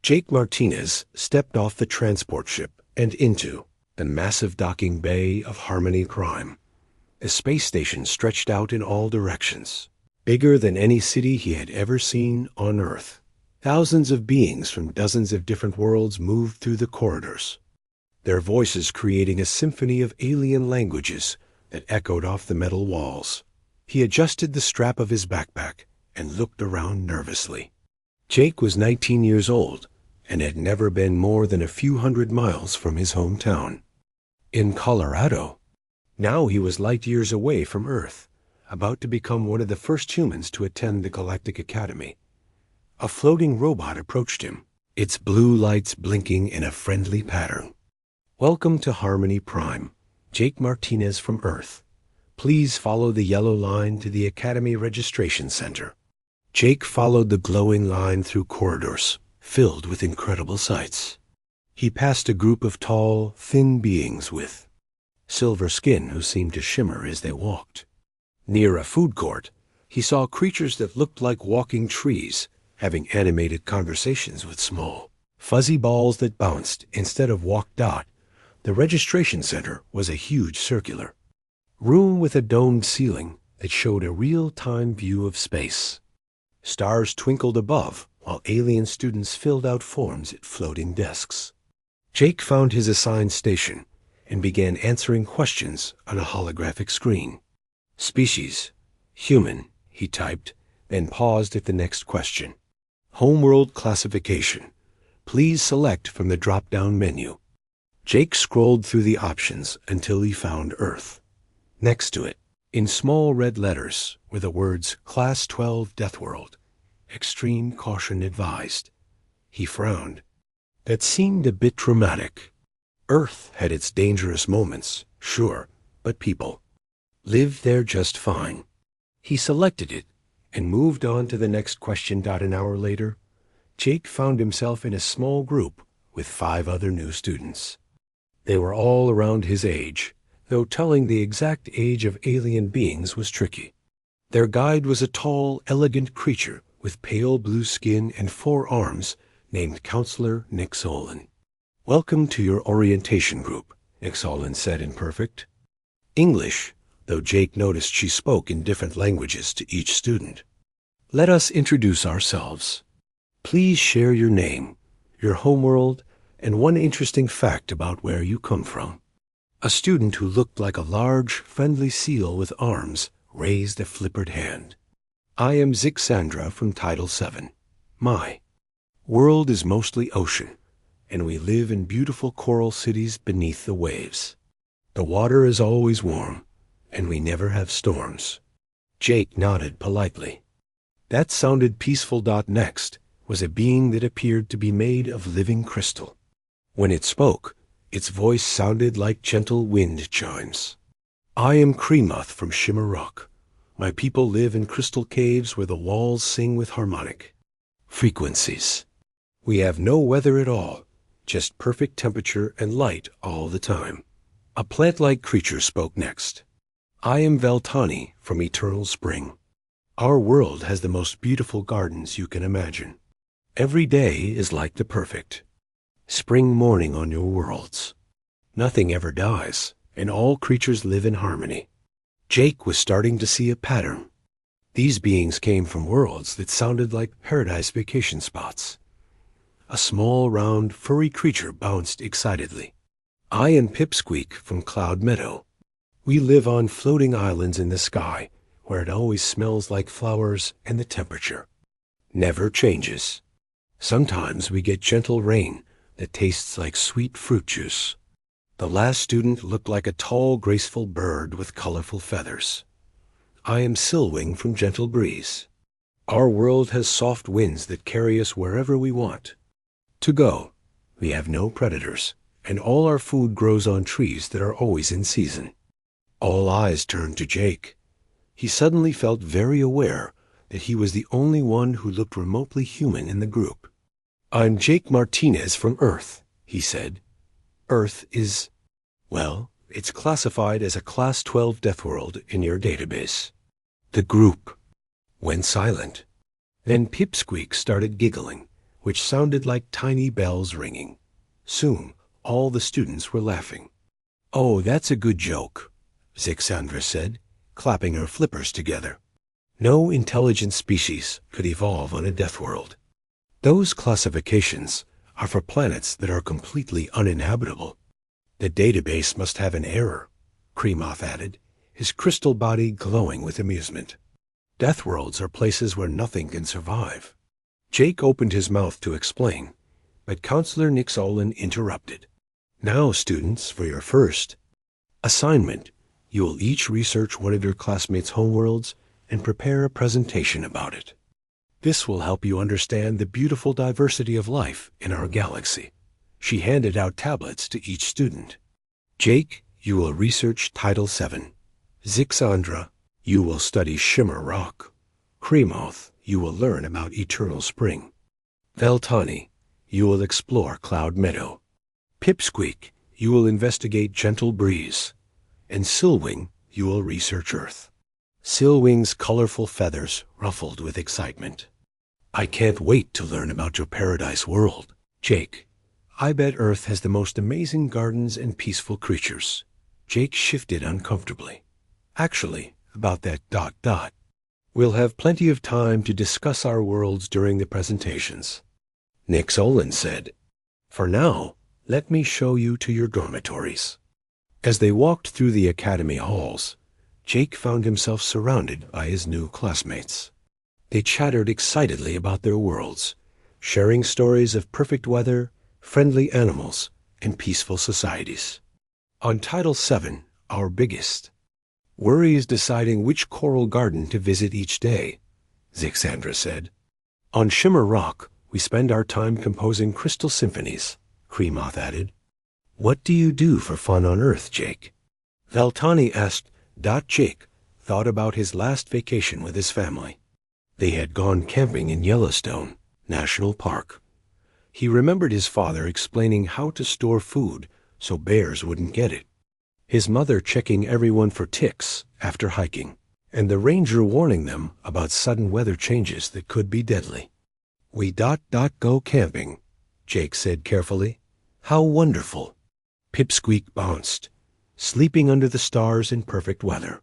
Jake Martinez stepped off the transport ship and into the massive docking bay of Harmony Prime. A space station stretched out in all directions, bigger than any city he had ever seen on Earth. Thousands of beings from dozens of different worlds moved through the corridors, their voices creating a symphony of alien languages that echoed off the metal walls. He adjusted the strap of his backpack and looked around nervously. Jake was 19 years old and had never been more than a few hundred miles from his hometown. In Colorado. Now he was light years away from Earth, about to become one of the first humans to attend the Galactic Academy. A floating robot approached him, its blue lights blinking in a friendly pattern. "Welcome to Harmony Prime, Jake Martinez from Earth. Please follow the yellow line to the Academy Registration Center." Jake followed the glowing line through corridors filled with incredible sights. He passed a group of tall, thin beings with silver skin who seemed to shimmer as they walked. Near a food court, he saw creatures that looked like walking trees, having animated conversations with small, fuzzy balls that bounced instead of walked out. The registration center was a huge circular room with a domed ceiling that showed a real-time view of space. Stars twinkled above, while alien students filled out forms at floating desks. Jake found his assigned station and began answering questions on a holographic screen. "Species, human," he typed, then paused at the next question. "Homeworld classification. Please select from the drop-down menu." Jake scrolled through the options until he found Earth. Next to it, in small red letters, were the words Class 12 Deathworld. Extreme caution advised. He frowned. That seemed a bit dramatic. Earth had its dangerous moments, sure, but people lived there just fine. He selected it and moved on to the next question. An hour later, Jake found himself in a small group with 5 other new students. They were all around his age, though telling the exact age of alien beings was tricky. Their guide was a tall, elegant creature with pale blue skin and 4 arms named Counselor Nick Solon. "Welcome to your orientation group," Nick Solon said in perfect English, though Jake noticed she spoke in different languages to each student. "Let us introduce ourselves. Please share your name, your homeworld, and one interesting fact about where you come from." A student who looked like a large, friendly seal with arms raised a flippered hand. "I am Zixandra from Title 7. My world is mostly ocean, and we live in beautiful coral cities beneath the waves. The water is always warm, and we never have storms." Jake nodded politely. That sounded peaceful. Next was a being that appeared to be made of living crystal. When it spoke, its voice sounded like gentle wind chimes. "I am Kremoth from Shimmer Rock. My people live in crystal caves where the walls sing with harmonic frequencies. We have no weather at all, just perfect temperature and light all the time." A plant-like creature spoke next. "I am Veltani from Eternal Spring. Our world has the most beautiful gardens you can imagine. Every day is like the perfect spring morning on your worlds. Nothing ever dies, and all creatures live in harmony." Jake was starting to see a pattern. These beings came from worlds that sounded like paradise vacation spots. A small, round, furry creature bounced excitedly. "I am Pipsqueak from Cloud Meadow. We live on floating islands in the sky, where it always smells like flowers and the temperature never changes. Sometimes we get gentle rain that tastes like sweet fruit juice." The last student looked like a tall, graceful bird with colorful feathers. "I am Silwing from Gentle Breeze. Our world has soft winds that carry us wherever we want to go. We have no predators, and all our food grows on trees that are always in season." All eyes turned to Jake. He suddenly felt very aware that he was the only one who looked remotely human in the group. "I'm Jake Martinez from Earth," he said. "Earth is, well, it's classified as a Class 12 Deathworld in your database." The group went silent. Then Pipsqueak started giggling, which sounded like tiny bells ringing. Soon, all the students were laughing. "Oh, that's a good joke," Zixandra said, clapping her flippers together. "No intelligent species could evolve on a death world. Those classifications are for planets that are completely uninhabitable." "The database must have an error," Kremoth added, his crystal body glowing with amusement. "Death worlds are places where nothing can survive." Jake opened his mouth to explain, but Counselor Nix-Olin interrupted. "Now, students, for your first assignment. You will each research one of your classmates' homeworlds and prepare a presentation about it. This will help you understand the beautiful diversity of life in our galaxy." She handed out tablets to each student. "Jake, you will research Title 7. Zixandra, you will study Shimmer Rock. Kremoth, you will learn about Eternal Spring. Veltani, you will explore Cloud Meadow. Pipsqueak, you will investigate Gentle Breeze. And Silwing, you will research Earth." Silwing's colorful feathers ruffled with excitement. "I can't wait to learn about your paradise world, Jake. I bet Earth has the most amazing gardens and peaceful creatures." Jake shifted uncomfortably. "Actually, about that ... We'll have plenty of time to discuss our worlds during the presentations," Nix-Olin said. "For now, let me show you to your dormitories." As they walked through the academy halls, Jake found himself surrounded by his new classmates. They chattered excitedly about their worlds, sharing stories of perfect weather, friendly animals, and peaceful societies. On Title 7, our biggest, "Worry is deciding which coral garden to visit each day," Zixandra said. "On Shimmer Rock, we spend our time composing crystal symphonies," Kremoth added. "What do you do for fun on Earth, Jake?" Veltani asked. Jake thought about his last vacation with his family. They had gone camping in Yellowstone National Park. He remembered his father explaining how to store food so bears wouldn't get it, his mother checking everyone for ticks after hiking, and the ranger warning them about sudden weather changes that could be deadly. "We go camping," Jake said carefully. "How wonderful." Pipsqueak bounced, sleeping under the stars in perfect weather.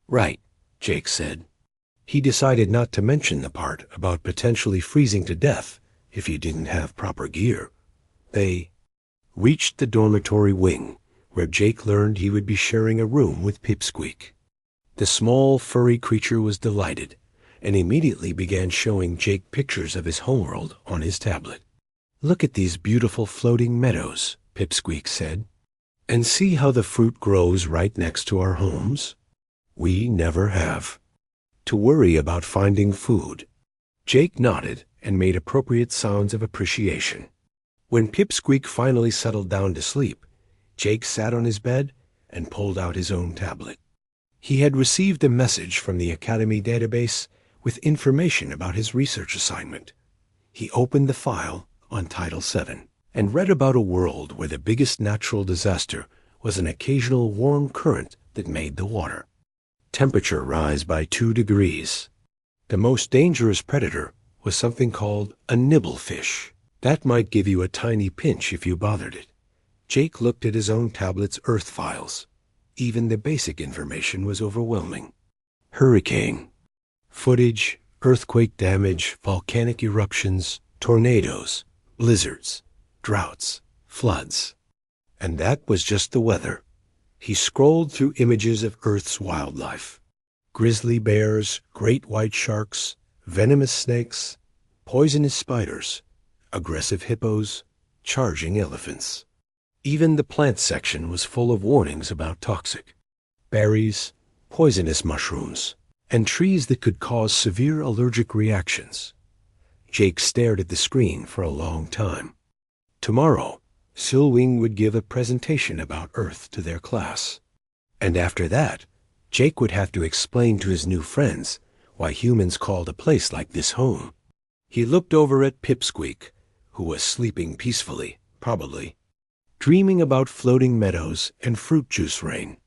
"Right," Jake said. He decided not to mention the part about potentially freezing to death if you didn't have proper gear. They reached the dormitory wing, where Jake learned he would be sharing a room with Pipsqueak. The small, furry creature was delighted, and immediately began showing Jake pictures of his homeworld on his tablet. "Look at these beautiful floating meadows," Pipsqueak said. "And see how the fruit grows right next to our homes. We never have to worry about finding food." Jake nodded and made appropriate sounds of appreciation. When Pipsqueak finally settled down to sleep, Jake sat on his bed and pulled out his own tablet. He had received a message from the Academy database with information about his research assignment. He opened the file on Title 7 and read about a world where the biggest natural disaster was an occasional warm current that made the water. Temperature rise by 2 degrees. The most dangerous predator was something called a nibblefish. That might give you a tiny pinch if you bothered it. Jake looked at his own tablet's Earth files. Even the basic information was overwhelming. Hurricane, footage, earthquake damage, volcanic eruptions, tornadoes, blizzards, droughts, floods. And that was just the weather. He scrolled through images of Earth's wildlife. Grizzly bears, great white sharks, venomous snakes, poisonous spiders, aggressive hippos, charging elephants. Even the plant section was full of warnings about toxic berries, poisonous mushrooms, and trees that could cause severe allergic reactions. Jake stared at the screen for a long time. Tomorrow, Silwing would give a presentation about Earth to their class. And after that, Jake would have to explain to his new friends why humans called a place like this home. He looked over at Pipsqueak, who was sleeping peacefully, probably, dreaming about floating meadows and fruit juice rain.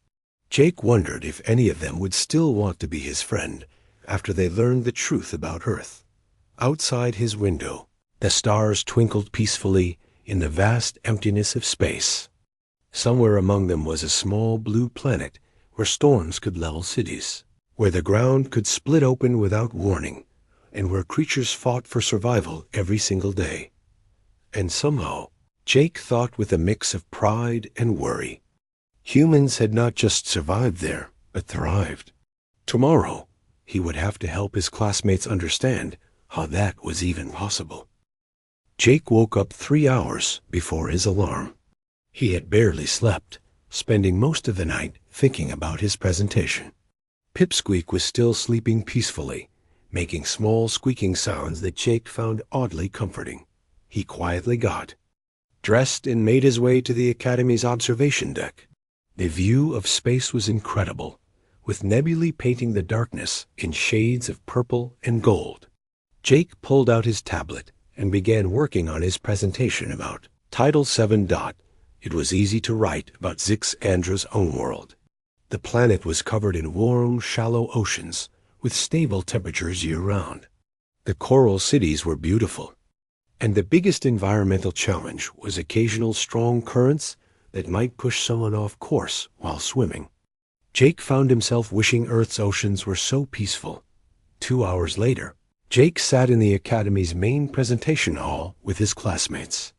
Jake wondered if any of them would still want to be his friend after they learned the truth about Earth. Outside his window, The stars twinkled peacefully in the vast emptiness of space. Somewhere among them was a small blue planet where storms could level cities, where the ground could split open without warning, and where creatures fought for survival every single day. And somehow, Jake thought with a mix of pride and worry. Humans had not just survived there, but thrived. Tomorrow, he would have to help his classmates understand how that was even possible. Jake woke up 3 hours before his alarm. He had barely slept, spending most of the night thinking about his presentation. Pipsqueak was still sleeping peacefully, making small squeaking sounds that Jake found oddly comforting. He quietly got dressed and made his way to the Academy's observation deck. The view of space was incredible, with nebulae painting the darkness in shades of purple and gold. Jake pulled out his tablet and began working on his presentation about Title 7. It was easy to write about Zixandra's own world. The planet was covered in warm, shallow oceans with stable temperatures year-round. The coral cities were beautiful, and the biggest environmental challenge was occasional strong currents that might push someone off course while swimming. Jake found himself wishing Earth's oceans were so peaceful. 2 hours later, Jake sat in the Academy's main presentation hall with his classmates.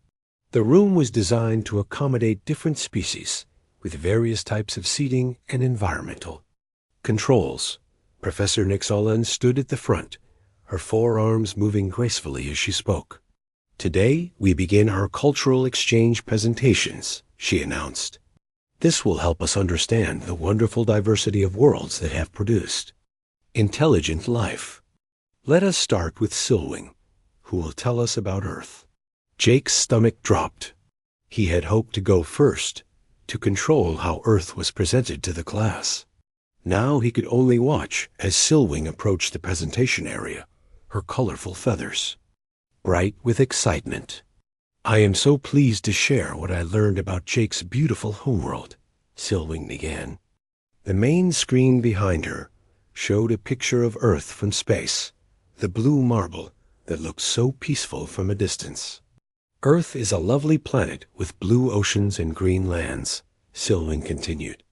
The room was designed to accommodate different species, with various types of seating and environmental controls. Professor Nixolan stood at the front, her forearms moving gracefully as she spoke. "Today, we begin our cultural exchange presentations," she announced. "This will help us understand the wonderful diversity of worlds that have produced intelligent life. Let us start with Silwing, who will tell us about Earth." Jake's stomach dropped. He had hoped to go first, to control how Earth was presented to the class. Now he could only watch as Silwing approached the presentation area, her colorful feathers bright with excitement. "I am so pleased to share what I learned about Jake's beautiful homeworld," Silwing began. The main screen behind her showed a picture of Earth from space, the blue marble that looked so peaceful from a distance. "Earth is a lovely planet with blue oceans and green lands," Silwing continued.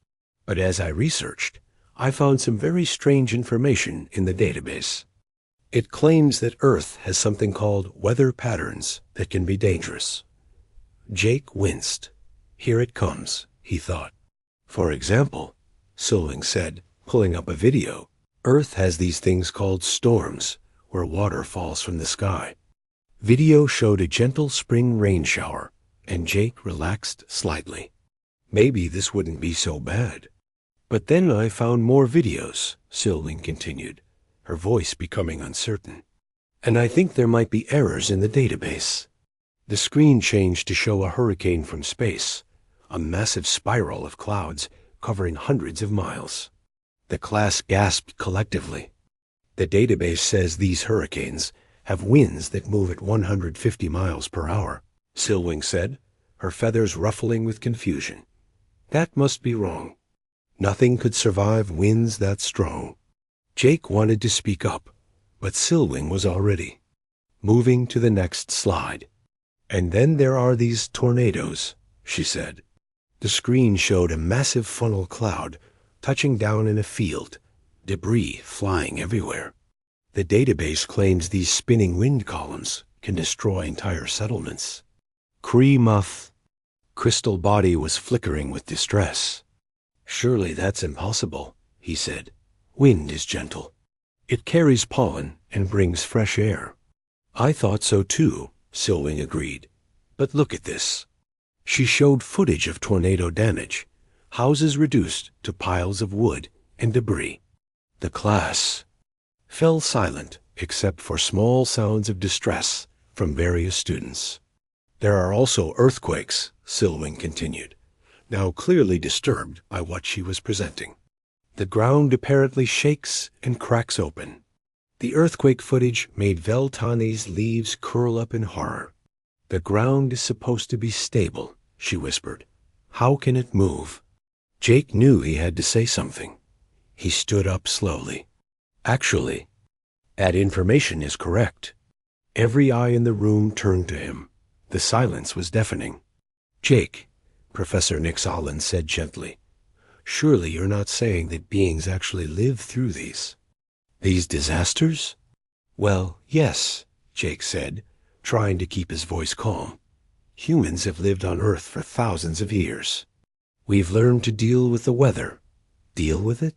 "But as I researched, I found some very strange information in the database. It claims that Earth has something called weather patterns that can be dangerous." Jake winced. Here it comes, he thought. "For example," Silwing said, pulling up a video, "Earth has these things called storms, where water falls from the sky." Video showed a gentle spring rain shower, and Jake relaxed slightly. Maybe this wouldn't be so bad. "But then I found more videos," Silwing continued, her voice becoming uncertain. "And I think there might be errors in the database." The screen changed to show a hurricane from space, a massive spiral of clouds covering hundreds of miles. The class gasped collectively. "The database says these hurricanes have winds that move at 150 miles per hour, Silwing said, her feathers ruffling with confusion. "That must be wrong. Nothing could survive winds that strong." Jake wanted to speak up, but Silwing was already moving to the next slide. "And then there are these tornadoes," she said. The screen showed a massive funnel cloud touching down in a field, debris flying everywhere. "The database claims these spinning wind columns can destroy entire settlements." Kree-muth. Crystal Body was flickering with distress. "Surely that's impossible," he said. "Wind is gentle. It carries pollen and brings fresh air." "I thought so too," Silwing agreed. "But look at this." She showed footage of tornado damage, houses reduced to piles of wood and debris. The class fell silent except for small sounds of distress from various students. "There are also earthquakes," Silwing continued, now clearly disturbed by what she was presenting. "The ground apparently shakes and cracks open." The earthquake footage made Veltani's leaves curl up in horror. "The ground is supposed to be stable," she whispered. "How can it move?" Jake knew he had to say something. He stood up slowly. "Actually, that information is correct. Every eye in the room turned to him. The silence was deafening. "Jake," Professor Nix Olin said gently, "surely you're not saying that beings actually live through these disasters?" "Well, yes," Jake said, trying to keep his voice calm. "Humans have lived on Earth for thousands of years. We've learned to deal with the weather." "Deal with it?"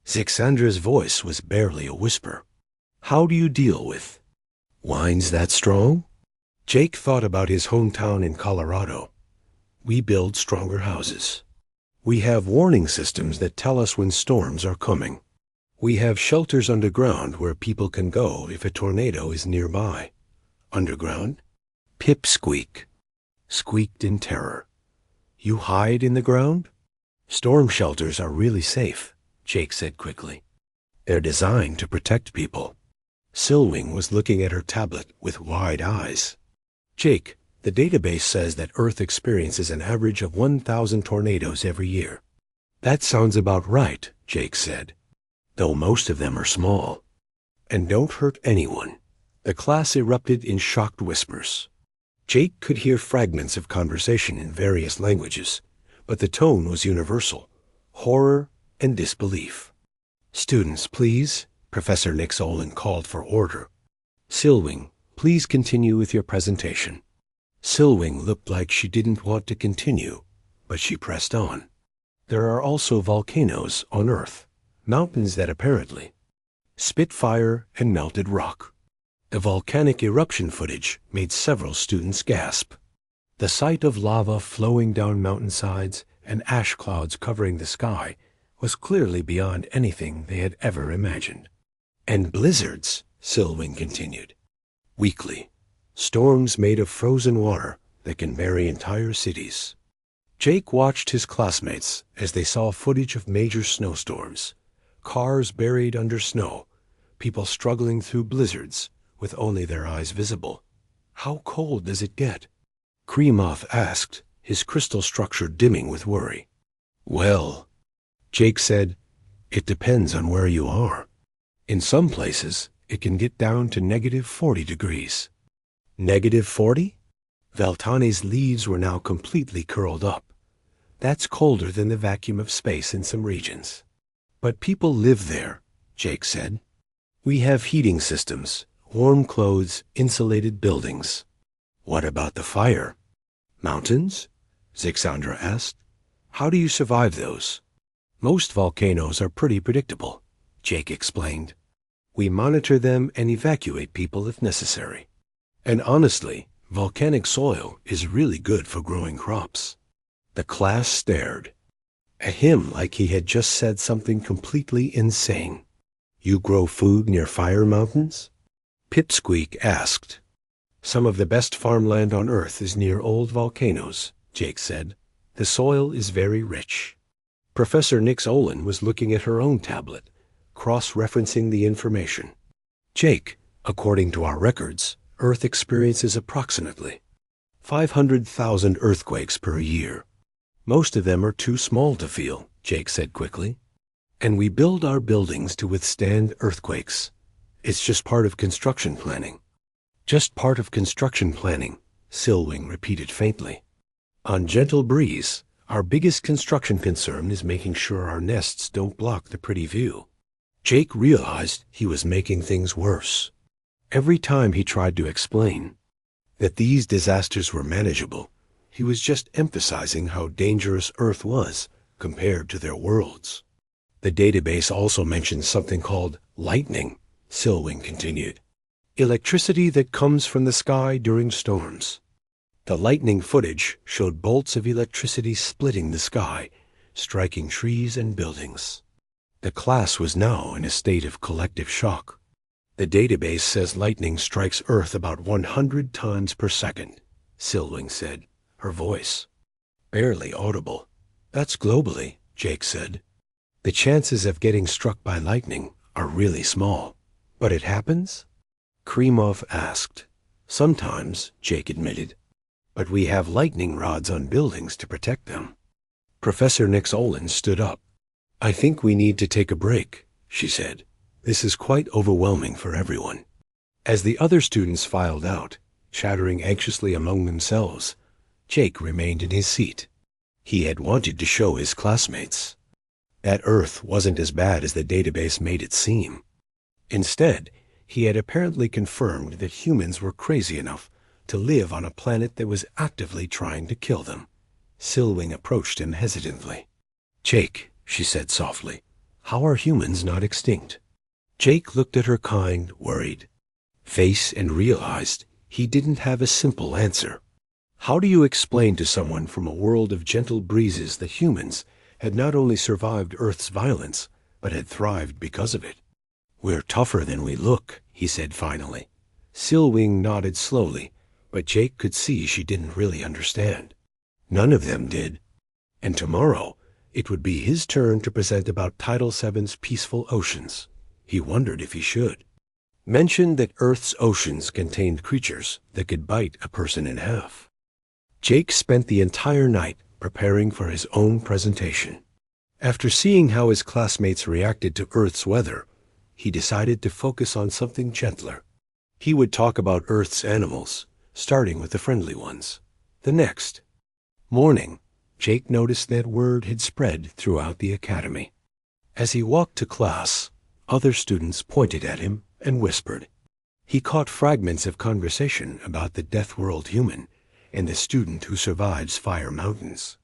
Zixandra's voice was barely a whisper. "How do you deal with winds that strong?" Jake thought about his hometown in Colorado. "We build stronger houses. We have warning systems that tell us when storms are coming. We have shelters underground where people can go if a tornado is nearby." "Underground?" Pipsqueak squeaked in terror. "You hide in the ground?" "Storm shelters are really safe," Jake said quickly. "They're designed to protect people." Silwing was looking at her tablet with wide eyes. "Jake, the database says that Earth experiences an average of 1,000 tornadoes every year." "That sounds about right," Jake said, "though most of them are small and don't hurt anyone." The class erupted in shocked whispers. Jake could hear fragments of conversation in various languages, but the tone was universal: horror and disbelief. "Students, please," Professor Nix Olin called for order. "Silwing, please continue with your presentation." Silwing looked like she didn't want to continue, but she pressed on. "There are also volcanoes on Earth, mountains that apparently spit fire and melted rock." The volcanic eruption footage made several students gasp. The sight of lava flowing down mountainsides and ash clouds covering the sky was clearly beyond anything they had ever imagined. "And blizzards," Silwing continued. "Weekly. Storms made of frozen water that can bury entire cities." Jake watched his classmates as they saw footage of major snowstorms, cars buried under snow, people struggling through blizzards with only their eyes visible. "How cold does it get?" Krimov asked, his crystal structure dimming with worry. "Well," Jake said, "it depends on where you are. In some places, it can get down to -40 degrees. -40? Veltani's leaves were now completely curled up. "That's colder than the vacuum of space in some regions." "But people live there," Jake said. "We have heating systems, warm clothes, insulated buildings." "What about the fire?" "Mountains?" Zixandra asked. "How do you survive those?" "Most volcanoes are pretty predictable," Jake explained. "We monitor them and evacuate people if necessary. And honestly, volcanic soil is really good for growing crops." The class stared at him like he had just said something completely insane. "You grow food near fire mountains?" Pipsqueak asked. "Some of the best farmland on Earth is near old volcanoes," Jake said. "The soil is very rich." Professor Nix Olin was looking at her own tablet, cross-referencing the information. "Jake, according to our records, Earth experiences approximately 500,000 earthquakes per year. Most of them are too small to feel," Jake said quickly. "And we build our buildings to withstand earthquakes. It's just part of construction planning." "Just part of construction planning," Silwing repeated faintly. "On Gentle Breeze, our biggest construction concern is making sure our nests don't block the pretty view." Jake realized he was making things worse. Every time he tried to explain that these disasters were manageable, he was just emphasizing how dangerous Earth was compared to their worlds. "The database also mentions something called lightning," Silwing continued. "Electricity that comes from the sky during storms." The lightning footage showed bolts of electricity splitting the sky, striking trees and buildings. The class was now in a state of collective shock. "The database says lightning strikes Earth about 100 times per second," Silwing said, her voice barely audible. "That's globally," Jake said. "The chances of getting struck by lightning are really small." "But it happens?" Krimov asked. "Sometimes," Jake admitted. "But we have lightning rods on buildings to protect them." Professor Nix Olin stood up. "I think we need to take a break," she said. "This is quite overwhelming for everyone." As the other students filed out, chattering anxiously among themselves, Jake remained in his seat. He had wanted to show his classmates that Earth wasn't as bad as the database made it seem. Instead, he had apparently confirmed that humans were crazy enough to live on a planet that was actively trying to kill them. Silwing approached him hesitantly. "Jake," she said softly, "how are humans not extinct?" Jake looked at her kind, worried face and realized he didn't have a simple answer. How do you explain to someone from a world of gentle breezes that humans had not only survived Earth's violence, but had thrived because of it? "We're tougher than we look," he said finally. Silwing nodded slowly, but Jake could see she didn't really understand. None of them did. And tomorrow, it would be his turn to present about Title VII's peaceful oceans. He wondered if he should. Mentioned that Earth's oceans contained creatures that could bite a person in half. Jake spent the entire night preparing for his own presentation. After seeing how his classmates reacted to Earth's weather, he decided to focus on something gentler. He would talk about Earth's animals, starting with the friendly ones. The next morning, Jake noticed that word had spread throughout the academy. As he walked to class, other students pointed at him and whispered. He caught fragments of conversation about the Deathworld human and the student who survives fire mountains.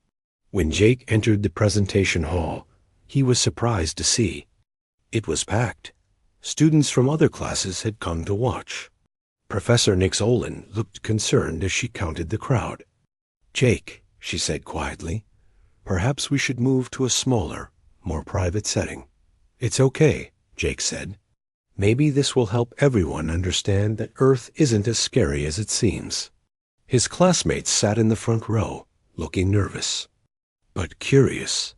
When Jake entered the presentation hall, he was surprised to see it was packed. Students from other classes had come to watch. Professor Nix Olin looked concerned as she counted the crowd. "Jake," she said quietly, "perhaps we should move to a smaller, more private setting." "It's okay," Jake said. "Maybe this will help everyone understand that Earth isn't as scary as it seems." His classmates sat in the front row, looking nervous, but curious.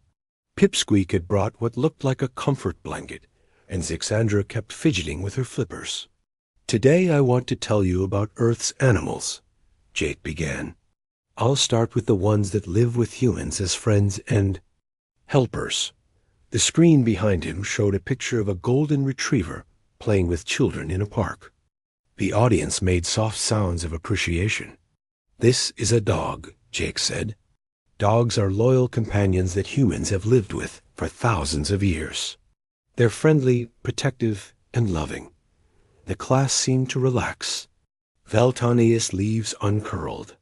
Pipsqueak had brought what looked like a comfort blanket, and Zixandra kept fidgeting with her flippers. "Today I want to tell you about Earth's animals," Jake began. "I'll start with the ones that live with humans as friends and helpers." The screen behind him showed a picture of a golden retriever playing with children in a park. The audience made soft sounds of appreciation. "This is a dog," Jake said. "Dogs are loyal companions that humans have lived with for thousands of years. They're friendly, protective, and loving." The class seemed to relax. Valtanius leaves uncurled.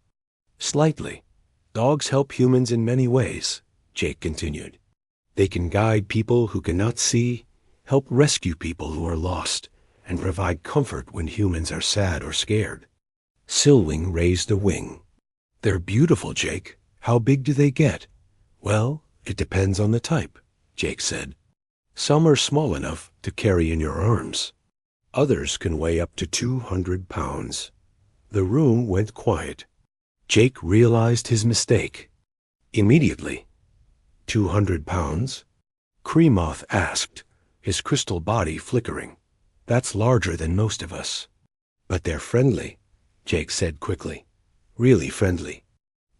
"Slightly. Dogs help humans in many ways," Jake continued. "They can guide people who cannot see, help rescue people who are lost, and provide comfort when humans are sad or scared." Silwing raised a wing. "They're beautiful, Jake. How big do they get?" "Well, it depends on the type," Jake said. "Some are small enough to carry in your arms. Others can weigh up to 200 pounds. The room went quiet. Jake realized his mistake. Immediately. 200 pounds? Kremoth asked, his crystal body flickering. "That's larger than most of us." "But they're friendly," Jake said quickly. "Really friendly.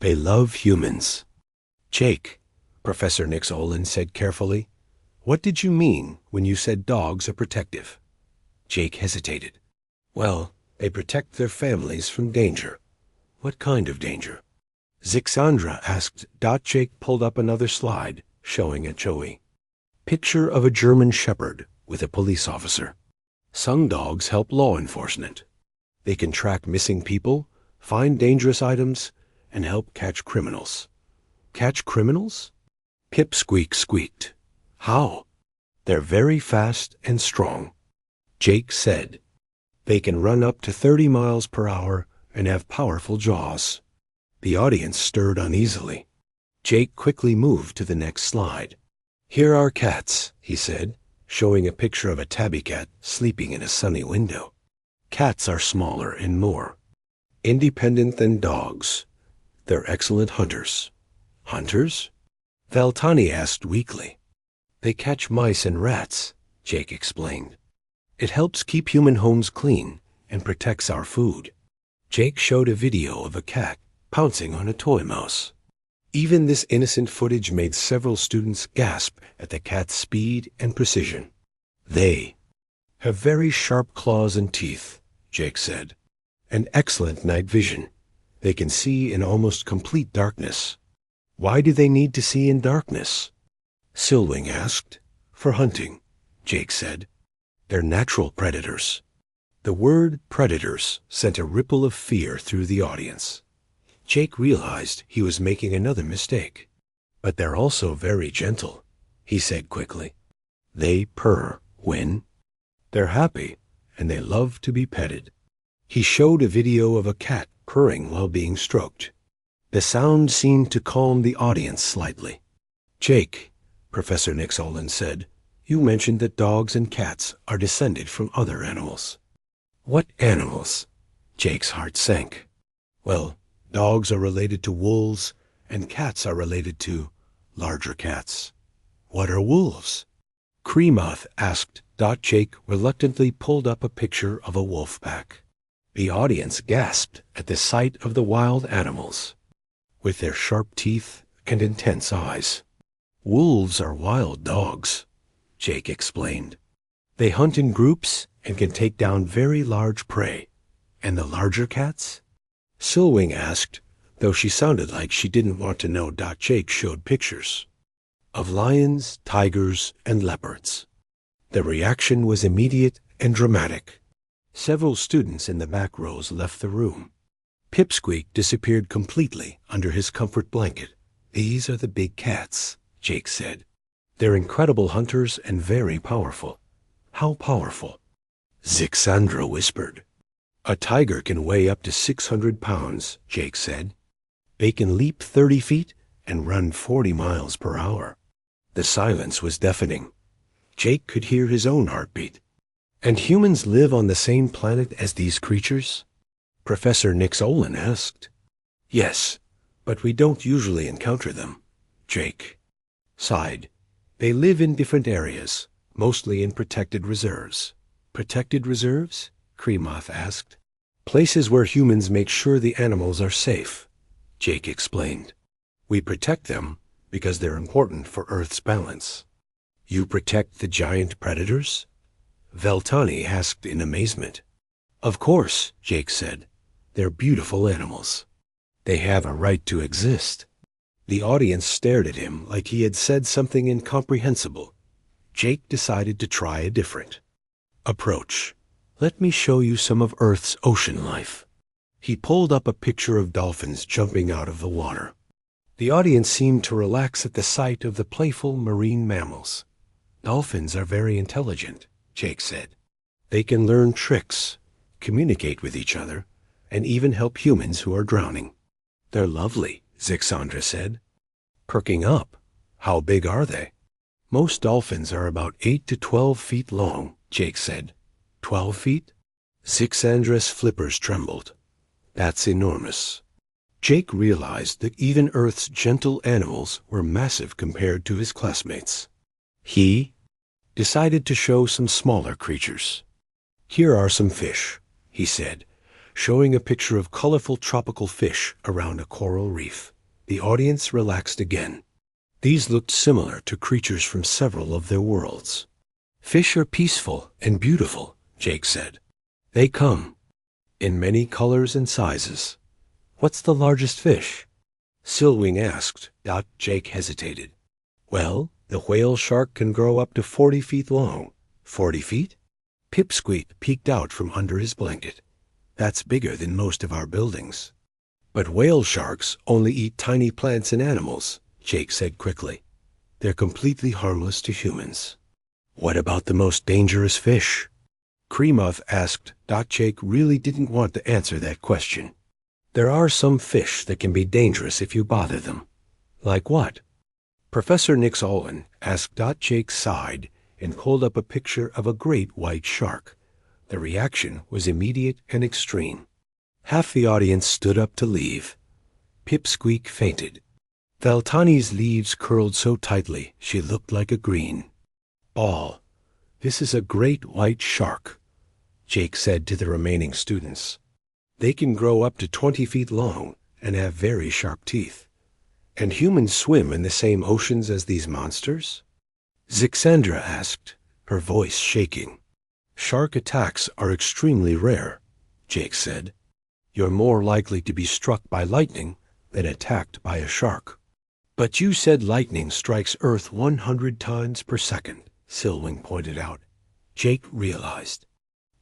They love humans." "Jake," Professor Nix Olin said carefully, "what did you mean when you said dogs are protective?" Jake hesitated. "Well, they protect their families from danger." "What kind of danger?" Zixandra asked. Jake pulled up another slide, showing at Joey. Picture of a German shepherd with a police officer. Some dogs help law enforcement. They can track missing people, find dangerous items, and help catch criminals. "Catch criminals?" Pipsqueak squeaked. "How?" "They're very fast and strong," Jake said. "They can run up to 30 miles per hour and have powerful jaws." The audience stirred uneasily. Jake quickly moved to the next slide. "Here are cats," he said, showing a picture of a tabby cat sleeping in a sunny window. "Cats are smaller and more independent than dogs. They're excellent hunters." "Hunters?" Valtani asked weakly. "They catch mice and rats," Jake explained. "It helps keep human homes clean and protects our food." Jake showed a video of a cat pouncing on a toy mouse. Even this innocent footage made several students gasp at the cat's speed and precision. "They have very sharp claws and teeth," Jake said. "And excellent night vision. They can see in almost complete darkness." "Why do they need to see in darkness?" Silwing asked. "For hunting," Jake said. "They're natural predators." The word predators sent a ripple of fear through the audience. Jake realized he was making another mistake. "But they're also very gentle," he said quickly. "They purr when they're happy, and they love to be petted." He showed a video of a cat purring while being stroked. The sound seemed to calm the audience slightly. "Jake," Professor Nix Olin said, "you mentioned that dogs and cats are descended from other animals." "What animals?" Jake's heart sank. "Well, dogs are related to wolves, and cats are related to larger cats." "What are wolves?" Kremoth asked. Jake reluctantly pulled up a picture of a wolf pack. The audience gasped at the sight of the wild animals, with their sharp teeth and intense eyes. "Wolves are wild dogs," Jake explained. "They hunt in groups and can take down very large prey." "And the larger cats?" Silwing asked, though she sounded like she didn't want to know. Jake showed pictures of lions, tigers, and leopards. The reaction was immediate and dramatic. Several students in the back rows left the room. Pipsqueak disappeared completely under his comfort blanket. "These are the big cats," Jake said. "They're incredible hunters and very powerful." "How powerful?" Zixandra whispered. "A tiger can weigh up to 600 pounds, Jake said. They can leap 30 feet and run 40 miles per hour. The silence was deafening. Jake could hear his own heartbeat. "And humans live on the same planet as these creatures?" Professor Nix Olin asked. "Yes, but we don't usually encounter them," Jake sighed. "They live in different areas, mostly in protected reserves." "Protected reserves?" Kremoth asked. "Places where humans make sure the animals are safe," Jake explained. "We protect them because they're important for Earth's balance." "You protect the giant predators?" Veltani asked in amazement. "Of course," Jake said. "They're beautiful animals. They have a right to exist." The audience stared at him like he had said something incomprehensible. Jake decided to try a different approach. "Let me show you some of Earth's ocean life." He pulled up a picture of dolphins jumping out of the water. The audience seemed to relax at the sight of the playful marine mammals. "Dolphins are very intelligent," Jake said. "They can learn tricks, communicate with each other, and even help humans who are drowning." "They're lovely," Zixandra said. Perking up. "How big are they?" "Most dolphins are about 8 to 12 feet long," Jake said. 12 feet? Zixandra's flippers trembled. "That's enormous." Jake realized that even Earth's gentle animals were massive compared to his classmates. He decided to show some smaller creatures. "Here are some fish," he said, showing a picture of colorful tropical fish around a coral reef. The audience relaxed again. These looked similar to creatures from several of their worlds. "Fish are peaceful and beautiful," Jake said. "They come in many colors and sizes." "What's the largest fish?" Silwing asked. Jake hesitated. "Well, the whale shark can grow up to 40 feet long." 40 feet? Pipsqueak peeked out from under his blanket. "That's bigger than most of our buildings." "But whale sharks only eat tiny plants and animals," Jake said quickly. "They're completely harmless to humans." "What about the most dangerous fish?" Kremoth asked. Jake really didn't want to answer that question. "There are some fish that can be dangerous if you bother them." "Like what?" Professor Nix Olin asked. Jake sighed and pulled up a picture of a great white shark. The reaction was immediate and extreme. Half the audience stood up to leave. Pipsqueak fainted. Veltani's leaves curled so tightly she looked like a green ball. "This is a great white shark," Jake said to the remaining students. "They can grow up to 20 feet long and have very sharp teeth." "And humans swim in the same oceans as these monsters?" Zixandra asked, her voice shaking. "Shark attacks are extremely rare," Jake said. "You're more likely to be struck by lightning than attacked by a shark." "But you said lightning strikes Earth 100 times per second," Silwing pointed out. Jake realized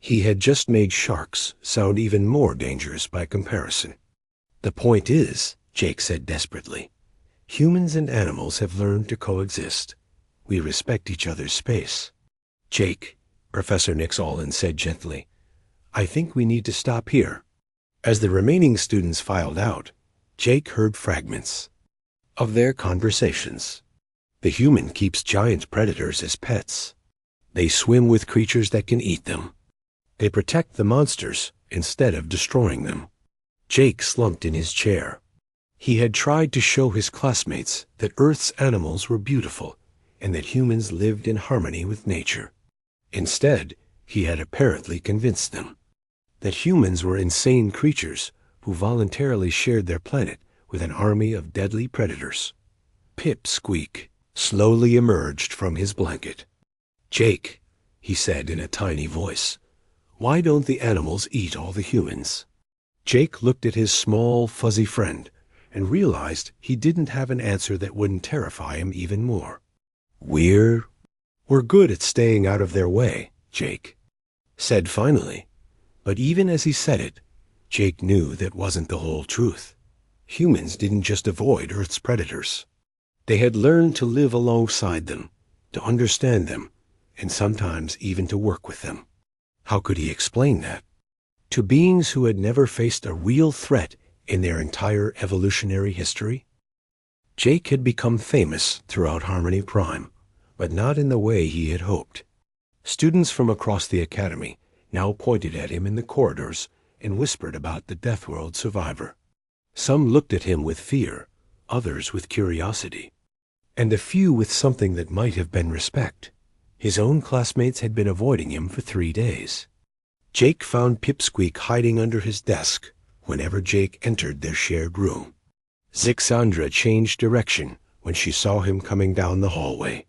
he had just made sharks sound even more dangerous by comparison. "The point is," Jake said desperately, "humans and animals have learned to coexist. We respect each other's space." "Jake," Professor Nix Olin said gently, "I think we need to stop here." As the remaining students filed out, Jake heard fragments of their conversations. The human keeps giant predators as pets. They swim with creatures that can eat them. They protect the monsters instead of destroying them. Jake slumped in his chair. He had tried to show his classmates that Earth's animals were beautiful and that humans lived in harmony with nature. Instead, he had apparently convinced them that humans were insane creatures who voluntarily shared their planet with an army of deadly predators. Pipsqueak slowly emerged from his blanket. "Jake," he said in a tiny voice, "why don't the animals eat all the humans?" Jake looked at his small, fuzzy friend and realized he didn't have an answer that wouldn't terrify him even more. We're good at staying out of their way," Jake said finally. But even as he said it, Jake knew that wasn't the whole truth. Humans didn't just avoid Earth's predators. They had learned to live alongside them, to understand them, and sometimes even to work with them. How could he explain that to beings who had never faced a real threat in their entire evolutionary history? Jake had become famous throughout Harmony Prime, but not in the way he had hoped. Students from across the academy now pointed at him in the corridors and whispered about the Deathworld survivor. Some looked at him with fear, others with curiosity, and a few with something that might have been respect. His own classmates had been avoiding him for 3 days. Jake found Pipsqueak hiding under his desk whenever Jake entered their shared room. Zixandra changed direction when she saw him coming down the hallway.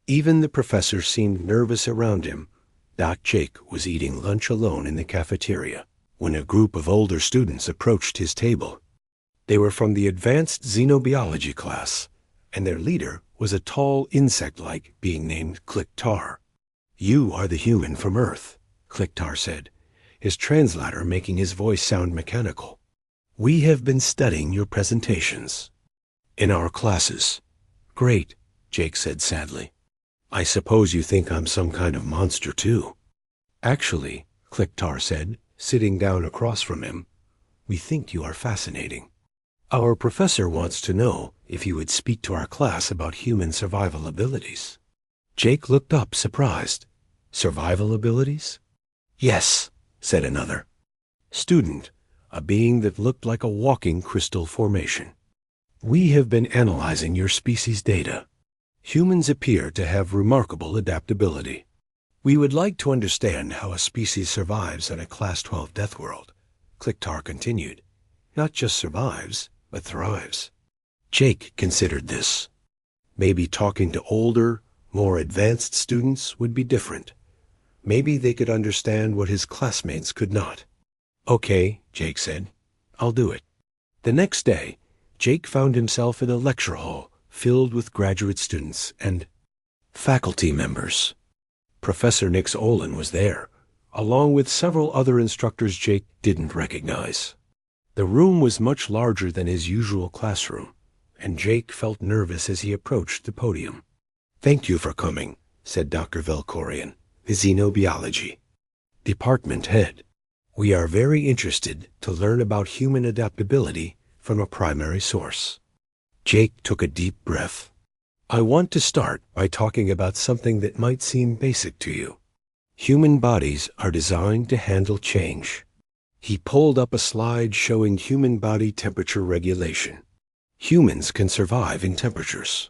Even the professor seemed nervous around him. Jake was eating lunch alone in the cafeteria when a group of older students approached his table. They were from the advanced xenobiology class, and their leader was a tall insect-like being named Clicktar. "You are the human from Earth," Clicktar said, his translator making his voice sound mechanical. "We have been studying your presentations in our classes." "Great," Jake said sadly. "I suppose you think I'm some kind of monster too." "Actually," Clicktar said, sitting down across from him, "we think you are fascinating. Our professor wants to know if you would speak to our class about human survival abilities." Jake looked up, surprised. "Survival abilities?" "Yes," said another student, a being that looked like a walking crystal formation. "We have been analyzing your species data. Humans appear to have remarkable adaptability. We would like to understand how a species survives on a Class 12 death world," Clicktar continued. "Not just survives, but thrives." Jake considered this. Maybe talking to older, more advanced students would be different. Maybe they could understand what his classmates could not. "Okay," Jake said. "I'll do it." The next day, Jake found himself in a lecture hall filled with graduate students and faculty members. Professor Nix Olin was there, along with several other instructors Jake didn't recognize. The room was much larger than his usual classroom, and Jake felt nervous as he approached the podium. "Thank you for coming," said Dr. Velkorian, the xenobiology department head. "We are very interested to learn about human adaptability from a primary source." Jake took a deep breath. "I want to start by talking about something that might seem basic to you. Human bodies are designed to handle change." He pulled up a slide showing human body temperature regulation. Humans can survive in temperatures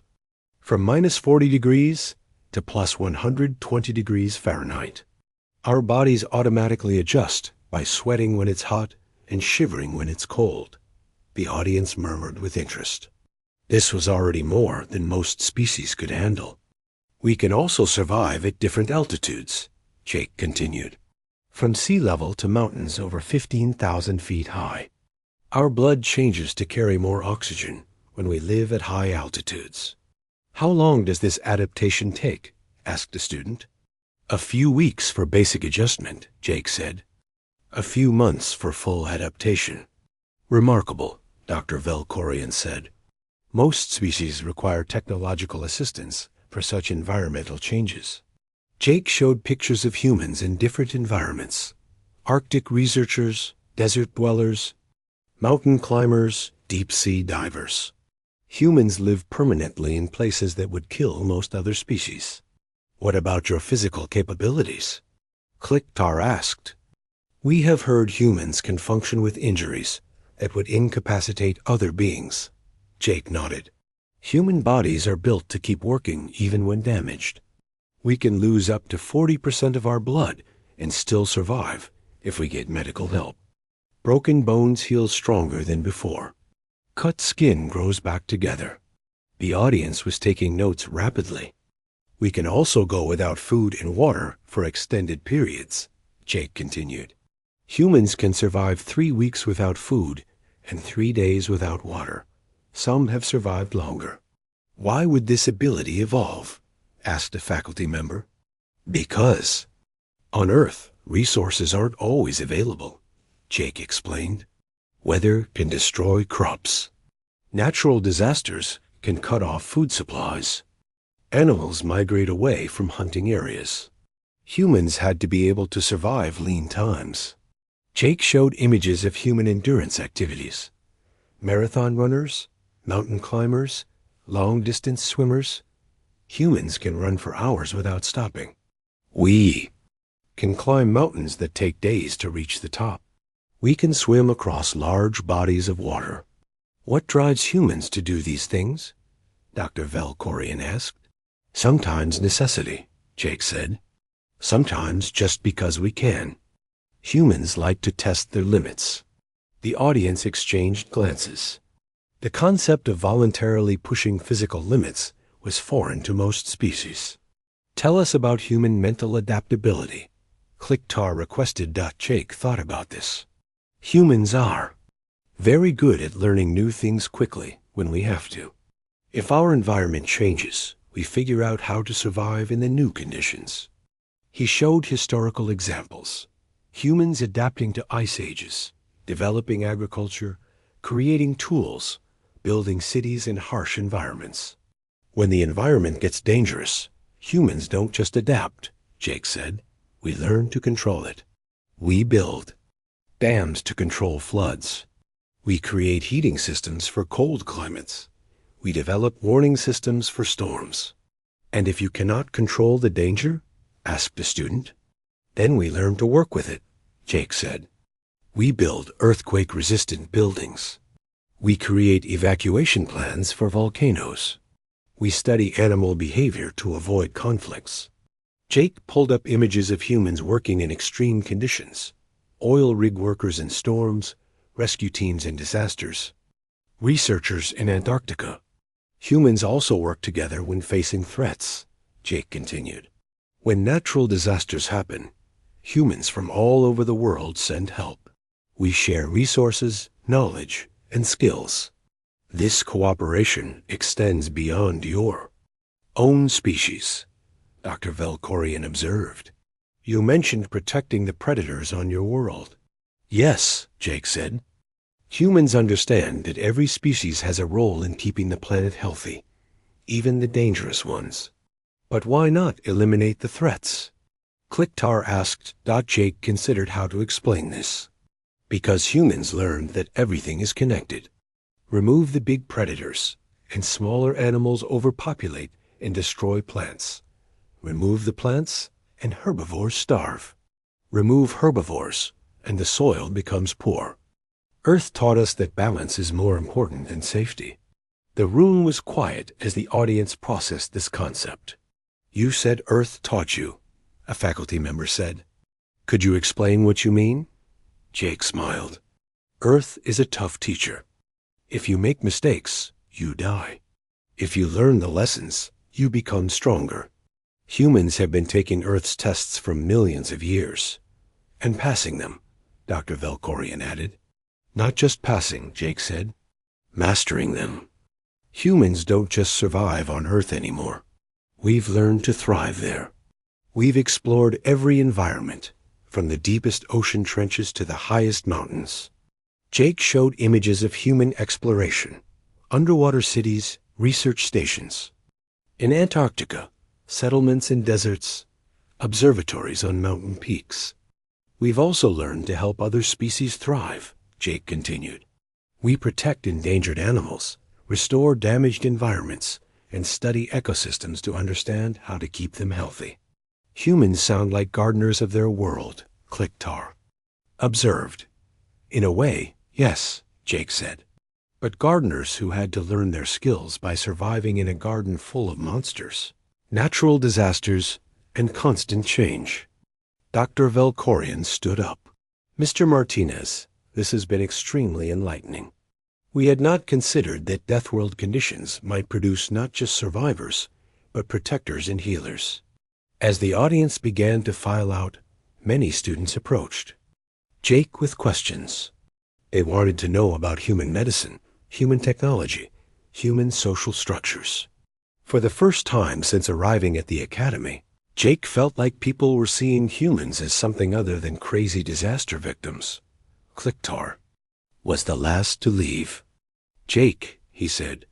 from -40 degrees to +120 degrees Fahrenheit. Our bodies automatically adjust by sweating when it's hot and shivering when it's cold. The audience murmured with interest. This was already more than most species could handle. "We can also survive at different altitudes," Jake continued. from sea level to mountains over 15,000 feet high. Our blood changes to carry more oxygen when we live at high altitudes. How long does this adaptation take? Asked a student. A few weeks for basic adjustment, Jake said. A few months for full adaptation. Remarkable, Dr. Velkorian said. Most species require technological assistance for such environmental changes. Jake showed pictures of humans in different environments. Arctic researchers, desert dwellers, mountain climbers, deep-sea divers. Humans live permanently in places that would kill most other species. What about your physical capabilities? Kliktar asked. We have heard humans can function with injuries that would incapacitate other beings. Jake nodded. Human bodies are built to keep working even when damaged. We can lose up to 40% of our blood and still survive if we get medical help. Broken bones heal stronger than before. Cut skin grows back together. The audience was taking notes rapidly. We can also go without food and water for extended periods, Jake continued. Humans can survive 3 weeks without food and 3 days without water. Some have survived longer. Why would this ability evolve? Asked a faculty member. Because on Earth, resources aren't always available, Jake explained. Weather can destroy crops. Natural disasters can cut off food supplies. Animals migrate away from hunting areas. Humans had to be able to survive lean times. Jake showed images of human endurance activities. Marathon runners, mountain climbers, long-distance swimmers. Humans can run for hours without stopping. We can climb mountains that take days to reach the top. We can swim across large bodies of water. What drives humans to do these things? Dr. Velkorian asked. Sometimes necessity, Jake said. Sometimes just because we can. Humans like to test their limits. The audience exchanged glances. The concept of voluntarily pushing physical limits was foreign to most species. Tell us about human mental adaptability. Kliktar requested. Jake thought about this. Humans are very good at learning new things quickly when we have to. If our environment changes, we figure out how to survive in the new conditions. He showed historical examples. Humans adapting to ice ages, developing agriculture, creating tools, building cities in harsh environments. When the environment gets dangerous, humans don't just adapt, Jake said. We learn to control it. We build dams to control floods. We create heating systems for cold climates. We develop warning systems for storms. And if you cannot control the danger, asked a student, then we learn to work with it, Jake said. We build earthquake-resistant buildings. We create evacuation plans for volcanoes. We study animal behavior to avoid conflicts. Jake pulled up images of humans working in extreme conditions. Oil rig workers in storms, rescue teams in disasters, researchers in Antarctica. Humans also work together when facing threats, Jake continued. When natural disasters happen, humans from all over the world send help. We share resources, knowledge, and skills. This cooperation extends beyond your own species, Dr. Velkorian observed. You mentioned protecting the predators on your world. Yes, Jake said. Humans understand that every species has a role in keeping the planet healthy, even the dangerous ones. But why not eliminate the threats? Kliktar asked. Jake considered how to explain this. Because humans learned that everything is connected. Remove the big predators, and smaller animals overpopulate and destroy plants. Remove the plants, and herbivores starve. Remove herbivores, and the soil becomes poor. Earth taught us that balance is more important than safety. The room was quiet as the audience processed this concept. You said Earth taught you, a faculty member said. Could you explain what you mean? Jake smiled. Earth is a tough teacher. If you make mistakes, you die. If you learn the lessons, you become stronger. Humans have been taking Earth's tests for millions of years. And passing them, Dr. Velkorian added. Not just passing, Jake said. Mastering them. Humans don't just survive on Earth anymore. We've learned to thrive there. We've explored every environment, from the deepest ocean trenches to the highest mountains. Jake showed images of human exploration, underwater cities, research stations. In Antarctica, settlements in deserts, observatories on mountain peaks. We've also learned to help other species thrive, Jake continued. We protect endangered animals, restore damaged environments, and study ecosystems to understand how to keep them healthy. Humans sound like gardeners of their world, Clictar observed. In a way, yes, Jake said. But gardeners who had to learn their skills by surviving in a garden full of monsters, natural disasters, and constant change. Dr. Velkorian stood up. Mr. Martinez, this has been extremely enlightening. We had not considered that Deathworld conditions might produce not just survivors, but protectors and healers. As the audience began to file out, many students approached. Jake with questions. They wanted to know about human medicine, human technology, human social structures. For the first time since arriving at the academy, Jake felt like people were seeing humans as something other than crazy disaster victims. Clictar was the last to leave. Jake, he said,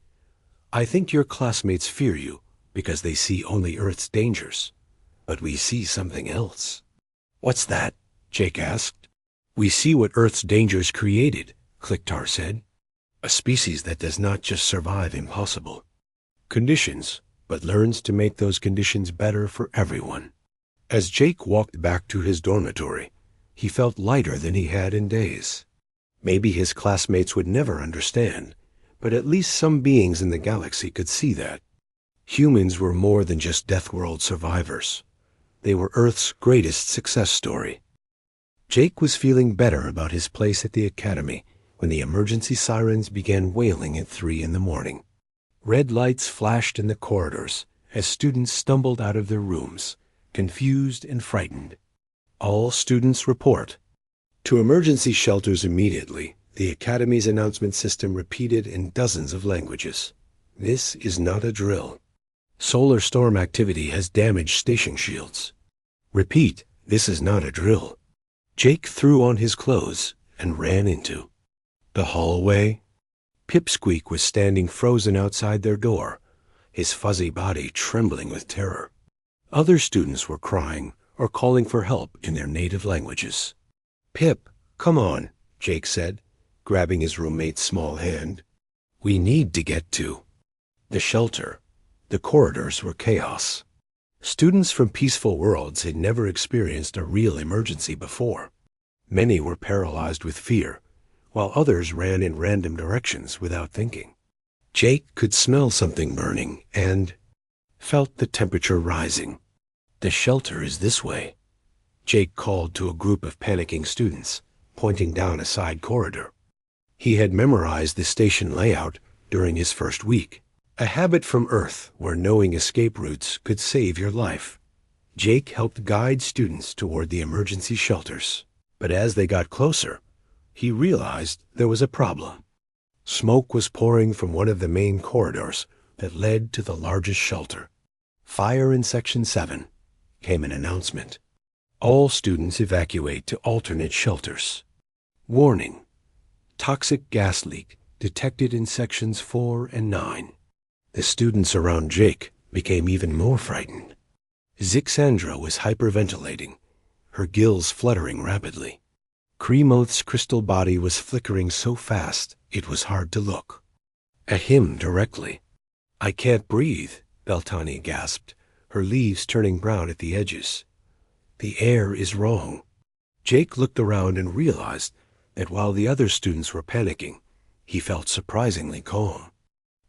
I think your classmates fear you because they see only Earth's dangers. But we see something else. What's that? Jake asked. We see what Earth's dangers created, Clictar said. A species that does not just survive impossible conditions, but learns to make those conditions better for everyone. As Jake walked back to his dormitory, he felt lighter than he had in days. Maybe his classmates would never understand, but at least some beings in the galaxy could see that. Humans were more than just Deathworld survivors. They were Earth's greatest success story. Jake was feeling better about his place at the academy when the emergency sirens began wailing at 3 a.m. Red lights flashed in the corridors as students stumbled out of their rooms, confused and frightened. All students report. To emergency shelters immediately, the Academy's announcement system repeated in dozens of languages. This is not a drill. Solar storm activity has damaged station shields. Repeat, this is not a drill. Jake threw on his clothes and ran into the hallway. Pipsqueak was standing frozen outside their door, his fuzzy body trembling with terror. Other students were crying or calling for help in their native languages. Pip, come on, Jake said, grabbing his roommate's small hand. We need to get to the shelter. The corridors were chaos. Students from peaceful worlds had never experienced a real emergency before. Many were paralyzed with fear, while others ran in random directions without thinking. Jake could smell something burning and felt the temperature rising. The shelter is this way, Jake called to a group of panicking students, pointing down a side corridor. He had memorized the station layout during his first week, a habit from Earth where knowing escape routes could save your life. Jake helped guide students toward the emergency shelters, but as they got closer, he realized there was a problem. Smoke was pouring from one of the main corridors that led to the largest shelter. Fire in Section 7, came an announcement. All students evacuate to alternate shelters. Warning, toxic gas leak detected in Sections 4 and 9. The students around Jake became even more frightened. Zixandra was hyperventilating, her gills fluttering rapidly. Cremoth's crystal body was flickering so fast it was hard to look at him directly. I can't breathe, Beltani gasped, her leaves turning brown at the edges. The air is wrong. Jake looked around and realized that while the other students were panicking, he felt surprisingly calm.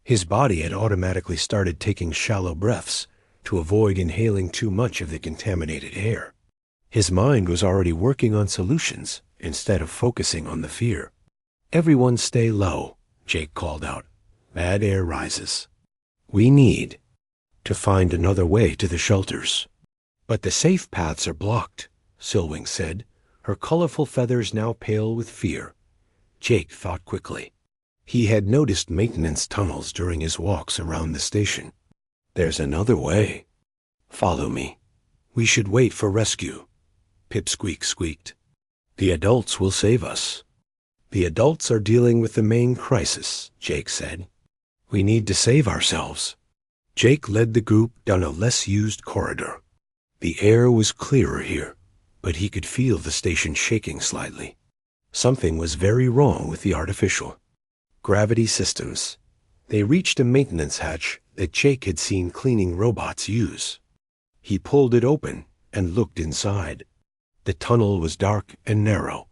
His body had automatically started taking shallow breaths to avoid inhaling too much of the contaminated air. His mind was already working on solutions instead of focusing on the fear. Everyone stay low, Jake called out. Bad air rises. We need to find another way to the shelters. But the safe paths are blocked, Silwing said, her colorful feathers now pale with fear. Jake thought quickly. He had noticed maintenance tunnels during his walks around the station. There's another way. Follow me. We should wait for rescue. Pipsqueak squeaked. The adults will save us. The adults are dealing with the main crisis, Jake said. We need to save ourselves. Jake led the group down a less used corridor. The air was clearer here, but he could feel the station shaking slightly. Something was very wrong with the artificial gravity systems. They reached a maintenance hatch that Jake had seen cleaning robots use. He pulled it open and looked inside. The tunnel was dark and narrow,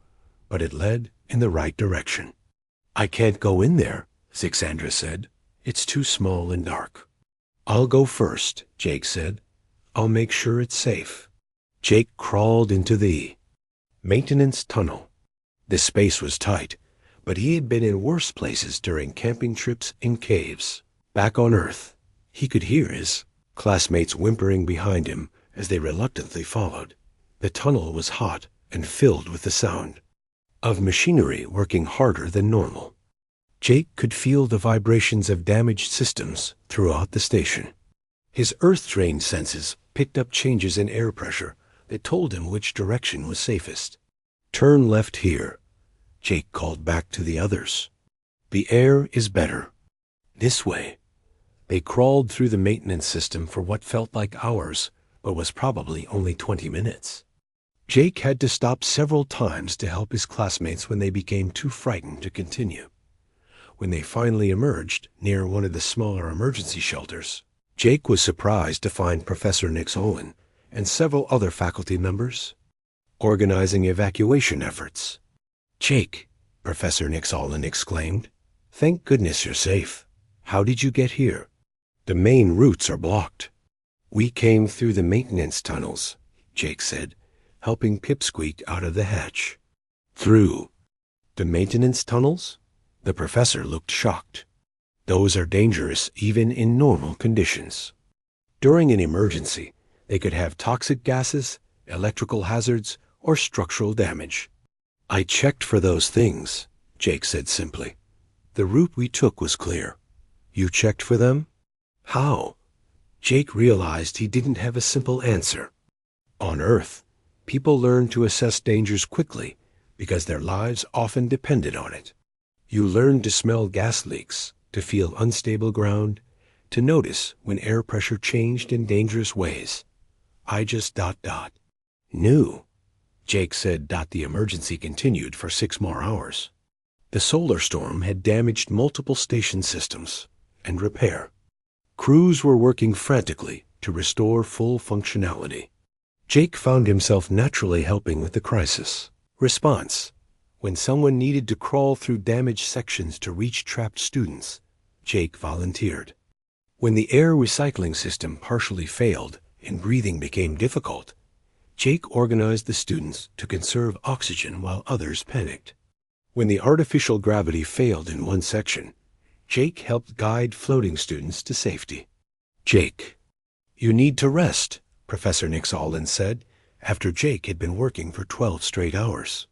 but it led in the right direction. I can't go in there, Zixandra said. It's too small and dark. I'll go first, Jake said. I'll make sure it's safe. Jake crawled into the maintenance tunnel. The space was tight, but he had been in worse places during camping trips in caves. Back on Earth, he could hear his classmates whimpering behind him as they reluctantly followed. The tunnel was hot and filled with the sound of machinery working harder than normal. Jake could feel the vibrations of damaged systems throughout the station. His Earth-trained senses picked up changes in air pressure that told him which direction was safest. Turn left here, Jake called back to the others. The air is better. This way. They crawled through the maintenance system for what felt like hours, but was probably only 20 minutes. Jake had to stop several times to help his classmates when they became too frightened to continue. When they finally emerged near one of the smaller emergency shelters, Jake was surprised to find Professor Nix Olin and several other faculty members organizing evacuation efforts. Jake, Professor Nix Olin exclaimed, thank goodness you're safe. How did you get here? The main routes are blocked. We came through the maintenance tunnels, Jake said, helping Pipsqueak out of the hatch. Through the maintenance tunnels? The professor looked shocked. Those are dangerous even in normal conditions. During an emergency, they could have toxic gases, electrical hazards, or structural damage. I checked for those things, Jake said simply. The route we took was clear. You checked for them? How? Jake realized he didn't have a simple answer. On Earth, people learned to assess dangers quickly because their lives often depended on it. You learned to smell gas leaks, to feel unstable ground, to notice when air pressure changed in dangerous ways. I just ... Knew. Jake said. The emergency continued for 6 more hours. The solar storm had damaged multiple station systems and repair. Crews were working frantically to restore full functionality. Jake found himself naturally helping with the crisis response. When someone needed to crawl through damaged sections to reach trapped students, Jake volunteered. When the air recycling system partially failed and breathing became difficult, Jake organized the students to conserve oxygen while others panicked. When the artificial gravity failed in one section, Jake helped guide floating students to safety. Jake, you need to rest, Professor Nix Olin said, after Jake had been working for 12 straight hours.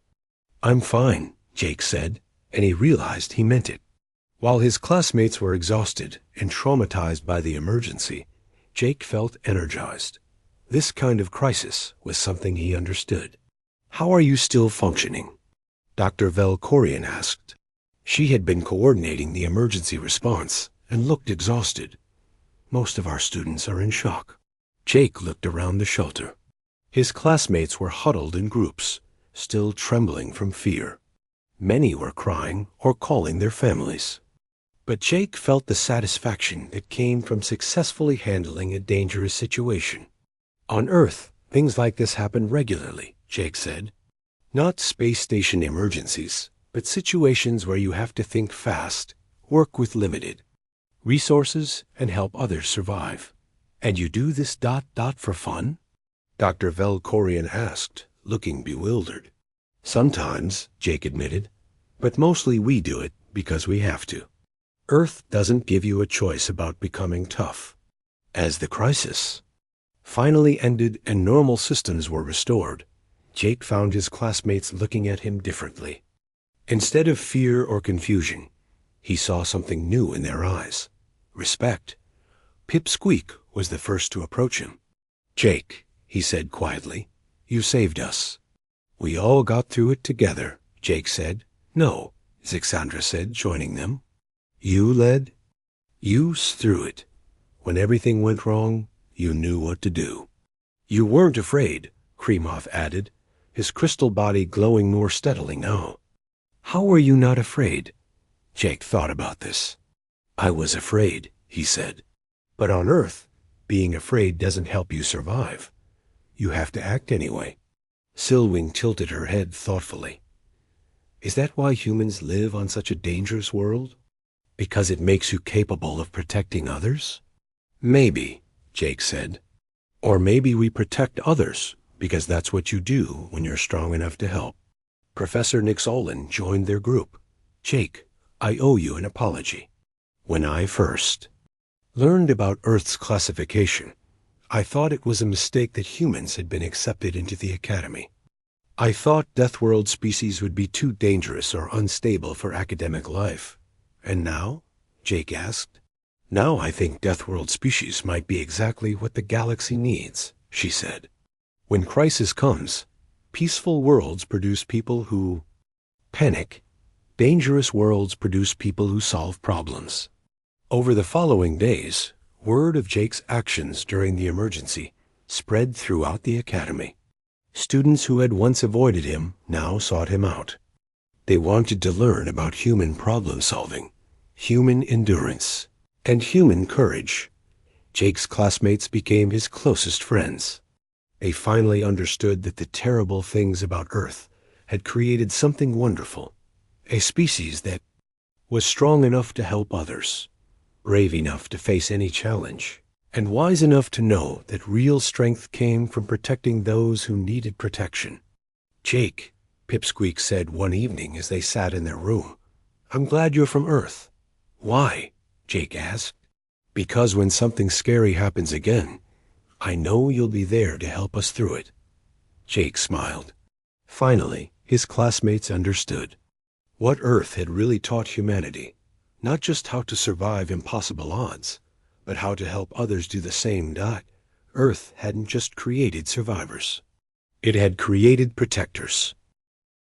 I'm fine, Jake said, and he realized he meant it. While his classmates were exhausted and traumatized by the emergency, Jake felt energized. This kind of crisis was something he understood. How are you still functioning? Dr. Velkorian asked. She had been coordinating the emergency response and looked exhausted. Most of our students are in shock. Jake looked around the shelter. His classmates were huddled in groups, still trembling from fear. Many were crying or calling their families. But Jake felt the satisfaction that came from successfully handling a dangerous situation. On Earth, things like this happen regularly, Jake said. Not space station emergencies, but situations where you have to think fast, work with limited resources, and help others survive. And you do this ... for fun? Dr. Velkorian asked, looking bewildered. Sometimes, Jake admitted, but mostly we do it because we have to. Earth doesn't give you a choice about becoming tough. As the crisis finally ended and normal systems were restored, Jake found his classmates looking at him differently. Instead of fear or confusion, he saw something new in their eyes. Respect. Pipsqueak was the first to approach him. "Jake," he said quietly, "you saved us." "We all got through it together," Jake said. "No," Zixandra said, joining them. "You led. You through it. When everything went wrong, you knew what to do." "You weren't afraid," Kremov added, his crystal body glowing more steadily now. "How were you not afraid?" Jake thought about this. "I was afraid," he said. "But on Earth, being afraid doesn't help you survive. You have to act anyway." Silwing tilted her head thoughtfully. "Is that why humans live on such a dangerous world? Because it makes you capable of protecting others?" "Maybe," Jake said. "Or maybe we protect others because that's what you do when you're strong enough to help." Professor Nixolin joined their group. "Jake, I owe you an apology. When I first learned about Earth's classification, I thought it was a mistake that humans had been accepted into the Academy. I thought Deathworld species would be too dangerous or unstable for academic life. And now?" Jake asked. "Now I think Deathworld species might be exactly what the galaxy needs," she said. "When crisis comes, peaceful worlds produce people who panic. Dangerous worlds produce people who solve problems." Over the following days, word of Jake's actions during the emergency spread throughout the Academy. Students who had once avoided him now sought him out. They wanted to learn about human problem-solving, human endurance, and human courage. Jake's classmates became his closest friends. They finally understood that the terrible things about Earth had created something wonderful, a species that was strong enough to help others, brave enough to face any challenge, and wise enough to know that real strength came from protecting those who needed protection. "Jake," Pipsqueak said one evening as they sat in their room, "I'm glad you're from Earth." "Why?" Jake asked. "Because when something scary happens again, I know you'll be there to help us through it." Jake smiled. Finally, his classmates understood what Earth had really taught humanity. Not just how to survive impossible odds, but how to help others do the same. Earth hadn't just created survivors. It had created protectors.